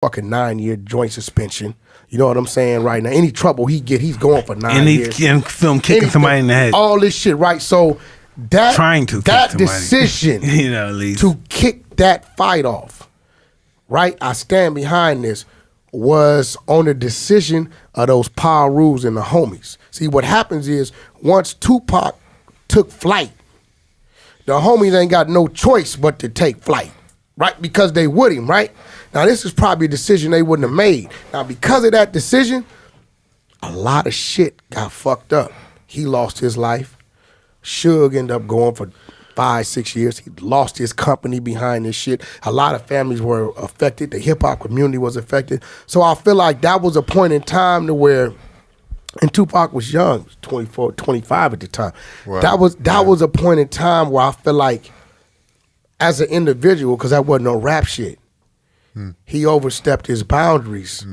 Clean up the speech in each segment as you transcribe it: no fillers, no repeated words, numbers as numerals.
fucking 9-year joint suspension. You know what I'm saying right now? Any trouble he get, he's going for 9 years. And film kicking somebody in the head. All this shit, right? So that decision to kick that fight off, right? I stand behind this, was on the decision of those power rules and the homies. See, what happens is once Tupac took flight, the homies ain't got no choice but to take flight, right? Because they with him, right? Now, this is probably a decision they wouldn't have made. Now, because of that decision, a lot of shit got fucked up. He lost his life. Suge ended up going for 5-6 years. He lost his company behind this shit. A lot of families were affected. The hip-hop community was affected. So I feel like that was a point in time to where, and Tupac was young, 24, 25 at the time. Wow. That was a point in time where I feel like, as an individual, because that wasn't no rap shit, he overstepped his boundaries.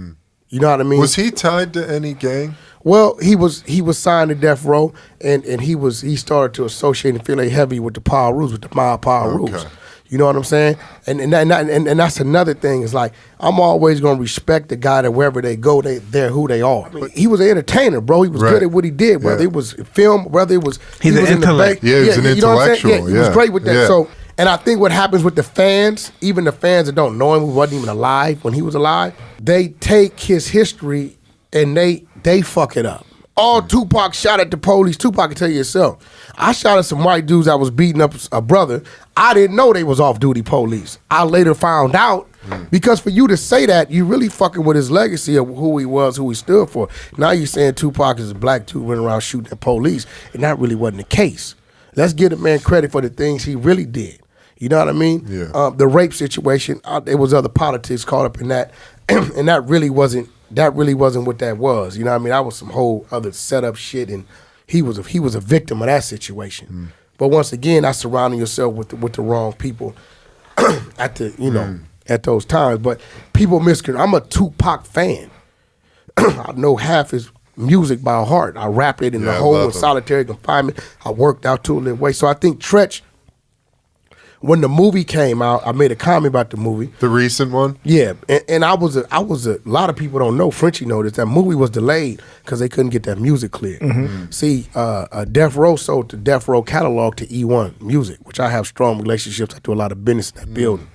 You know what I mean? Was he tied to any gang? Well, he was signed to Death Row, and he started to associate and feel heavy with the power rules, with the mild power rules. You know what I'm saying? And that's another thing. Is like, I'm always gonna respect the guy that wherever they go, they're who they are. I mean, he was an entertainer, bro. He was good at what he did, whether it was film, whether it was he's an intellect. Yeah, he's an intellectual. He was great with that. So. And I think what happens with the fans, even the fans that don't know him, who wasn't even alive when he was alive, they take his history and they fuck it up. All Tupac shot at the police, Tupac can tell you yourself. I shot at some white dudes that was beating up a brother. I didn't know they was off-duty police. I later found out, because for you to say that, you really fucking with his legacy of who he was, who he stood for. Now you're saying Tupac is a black dude running around shooting at police, and that really wasn't the case. Let's give the man credit for the things he really did. You know what I mean? Yeah. The rape situation, there was other politics caught up in that, and that really wasn't what that was. You know what I mean? That was some whole other setup shit, and he was a victim of that situation. But once again, that's surrounding yourself with the wrong people at at those times. But people misconstrue. I'm a Tupac fan. I know half his music by heart. I rapped it in the hole in solitary confinement. I worked out to a little way. So I think Tretch, when the movie came out, I made a comment about the movie. The recent one? Yeah, and I was a lot of people don't know, Frenchie noticed, that movie was delayed because they couldn't get that music cleared. See, Death Row sold the Death Row catalog to E1 Music, which I have strong relationships. I do a lot of business in that building.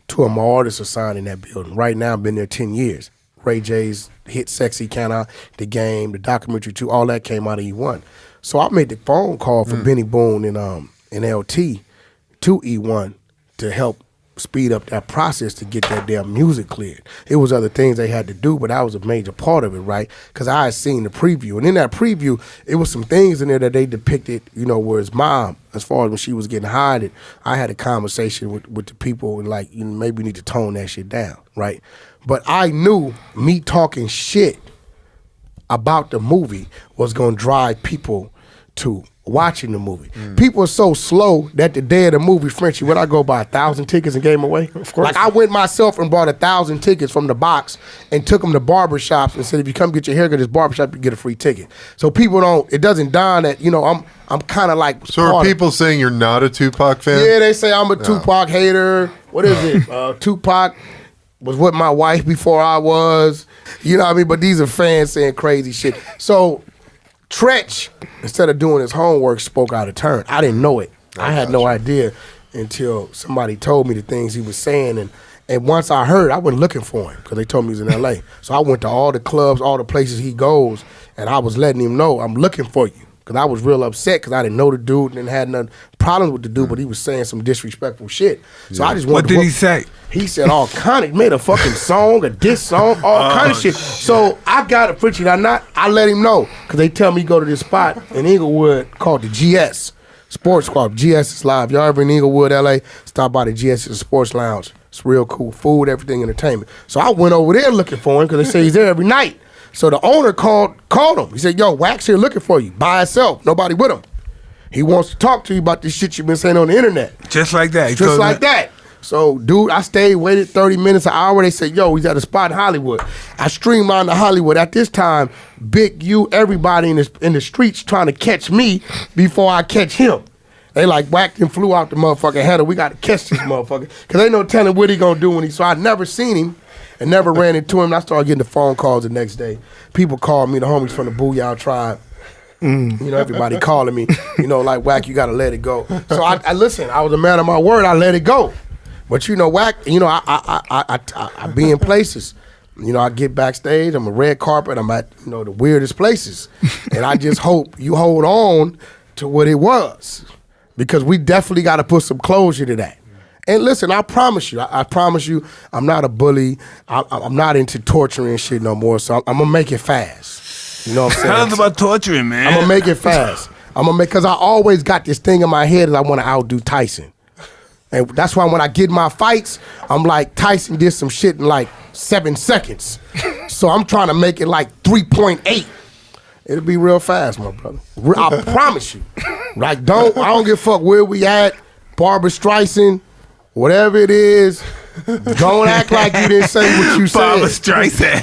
2 of my artists are signed in that building. Right now, I've been there 10 years. Ray J's hit Sexy came out, The Game, the documentary too, all that came out of E1. So I made the phone call for Benny Boone and LT to E1 to help speed up that process to get that damn music cleared. It was other things they had to do, but that was a major part of it, right? Because I had seen the preview. And in that preview, it was some things in there that they depicted, where his mom, as far as when she was getting hired, I had a conversation with the people and like, maybe we need to tone that shit down, right? But I knew me talking shit about the movie was going to drive people to watching the movie. People are so slow that the day of the movie, Frenchie, would I go buy 1,000 tickets and gave them away? Of course. Like I went myself and bought 1,000 tickets from the box and took them to barbershops and said, if you come get your haircut at this barbershop, you get a free ticket. So people it doesn't dawn that, I'm kind of like. So are people saying you're not a Tupac fan? Yeah, they say I'm a Tupac hater. What is it? Tupac was with my wife before I was. You know what I mean? But these are fans saying crazy shit. So Tretch, instead of doing his homework, spoke out of turn. I didn't know it. I had no idea until somebody told me the things he was saying. And once I heard, I went looking for him because they told me he was in L.A. So I went to all the clubs, all the places he goes, and I was letting him know, I'm looking for you. Because I was real upset because I didn't know the dude and had none problems with the dude, but he was saying some disrespectful shit. So I just wanted What did he say? He said all kind of, made a fucking song, a diss song, all kind of shit. So I got it, Frenchie. I let him know because they tell me go to this spot in Inglewood called the GS Sports Club. GS is live. Y'all ever in Inglewood, LA? Stop by the GS, it's a sports lounge. It's real cool, food, everything, entertainment. So I went over there looking for him because they say he's there every night. So the owner called him. He said, yo, Wax here looking for you by himself, nobody with him. He wants to talk to you about this shit you've been saying on the internet. Just like that. Just like that. So, dude, I stayed, waited 30 minutes, an hour. They said, yo, he's at a spot in Hollywood. I streamlined to Hollywood. At this time, Big U, everybody in the streets trying to catch me before I catch him. They like whacked and flew out the motherfucking header. We got to catch this motherfucker. Because ain't no telling what he going to do so I never seen him. and never ran into him. And I started getting the phone calls the next day. People called me, the homies from the Booyah Tribe. You know, everybody calling me, you know, like, Wack, you gotta let it go. So I listen, I was a man of my word, I let it go. But you know, Wack, you know, I be in places. You know, I get backstage, I'm a red carpet, I'm at, you know, the weirdest places. And I just hope you hold on to what it was. Because we definitely gotta put some closure to that. And listen, I promise you, I'm not a bully. I'm not into torturing shit no more, so I'm gonna make it fast. You know what I'm saying? Tell us about torturing, man. I'm gonna make it fast. Because I always got this thing in my head that I wanna outdo Tyson. And that's why when I get my fights, I'm like, Tyson did some shit in like 7 seconds. So I'm trying to make it like 3.8. It'll be real fast, my brother. I promise you. Like, I don't give a fuck where we at, Barbara Streisand, whatever it is, don't act like you didn't say what you said. Barbara Streisand.